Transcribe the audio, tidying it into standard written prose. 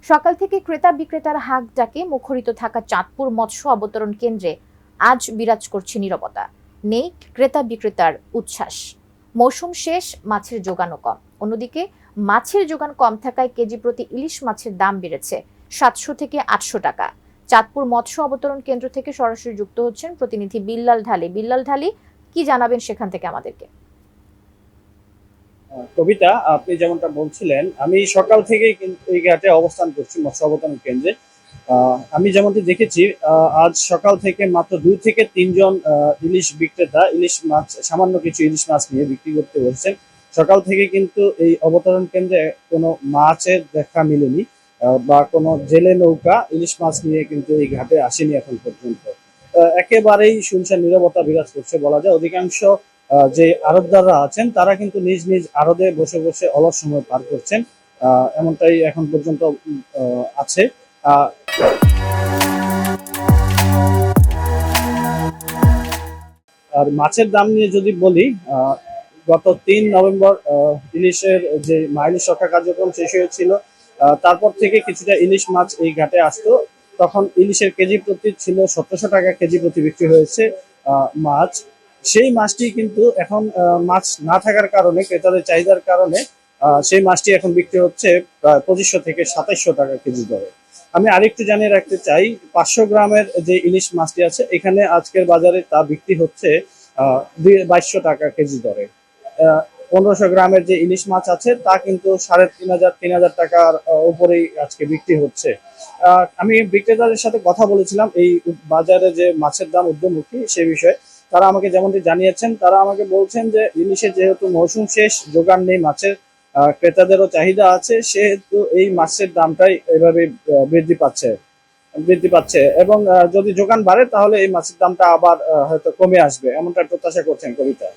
সকাল থেকে ক্রেতা বিক্রেতার হাঁক ডাকে মুখরিত থাকা চাঁদপুর মৎস্য অবতরণ কেন্দ্রে আজ বিরাজ করছে নীরবতা। নেই ক্রেতা বিক্রেতার উচ্ছ্বাস। মৌসুম শেষ, মাছের যোগানও কম। অন্যদিকে মাছের যোগান কম থাকায় কেজি প্রতি ইলিশ মাছের দাম বেড়েছে 700 থেকে 800 টাকা। চাঁদপুর মৎস্য অবতরণ কেন্দ্র থেকে সরাসরি যুক্ত হচ্ছেন প্রতিনিধি বিল্লাল ঢালি। বিল্লাল ঢালি, কি জানাবেন সেখান থেকে আমাদেরকে? কবিতা, আপনি যেমনটা বলছিলেন, আমি সকাল থেকেই কিন্তু এই ঘাটে অবস্থান করছি, মৎস্য অবতরণ কেন্দ্রে। আমি যেমনটি দেখেছি, আজ সকাল থেকে মাত্র 2 থেকে 3 জন ইলিশ বিক্রেতা ইলিশ মাছ, সামান্য কিছু ইলিশ মাছ নিয়ে বিক্রি করতে বসছেন। সকাল থেকে কিন্তু এই অবতরণ কেন্দ্রে কোনো মাছের দেখা মিলেনি, বা কোনো জেলে নৌকা ইলিশ মাছ নিয়ে কিন্তু এই ঘাটে আসেনি এখন পর্যন্ত। একেবারেই শুনশান নীরবতা বিরাজ করছে বলা যায়। অধিকাংশ যে আড়তদাররা আছেন তারা কিন্তু নিজ নিজ আড়তে বসে বসে অলস সময় পার করছেন, এমনটাই এখন পর্যন্ত আছে। আর মাছের দাম নিয়ে যদি বলি, গত 3 নভেম্বর ইলিশের যে মাইলিশ রক্ষা কার্যক্রম শেষ হয়েছিল, তারপর থেকে কিছুটা ইলিশ মাছ এই ঘাটে আসতো। তখন ইলিশের কেজি প্রতি ছিল 1700 টাকা কেজি প্রতি বিক্রি হয়েছে মাছ। সেই মাছটি কিন্তু এখন মাছ না থাকার কারণে, ক্রেতাদের চাহিদার কারণে সেই মাছটি এখন বিক্রি হচ্ছে প্রায় 2500 থেকে 2700 টাকা কেজি দরে। আমি আরেকটু জানিয়ে রাখতে চাই, 500 গ্রামের যে ইলিশ মাছটি আছে এখানে আজকের বাজারে তা বিক্রি হচ্ছে 2200 টাকা কেজি দরে। 1500 গ্রামের যে ইলিশ মাছ আছে তা কিন্তু 3500 টাকার উপরেই আজকে বিক্রি হচ্ছে। আমি বিক্রেতাদের সাথে কথা বলেছিলাম এই বাজারে যে মাছের দাম ঊর্ধ্বমুখী সে বিষয়ে। তারা আমাকে যেমনটি জানিয়েছেন, তারা আমাকে বলছেন যে ইলিশের যেহেতু মৌসুম শেষ, যোগান নেই মাছের, ক্রেতাদেরও চাহিদা আছে, সেহেতু এই মাছের দামটাই এভাবে বৃদ্ধি পাচ্ছে এবং যদি যোগান বাড়ে তাহলে এই মাছের দামটা আবার হয়তো কমে আসবে, এমনটা প্রত্যাশা করছেন কবিতা।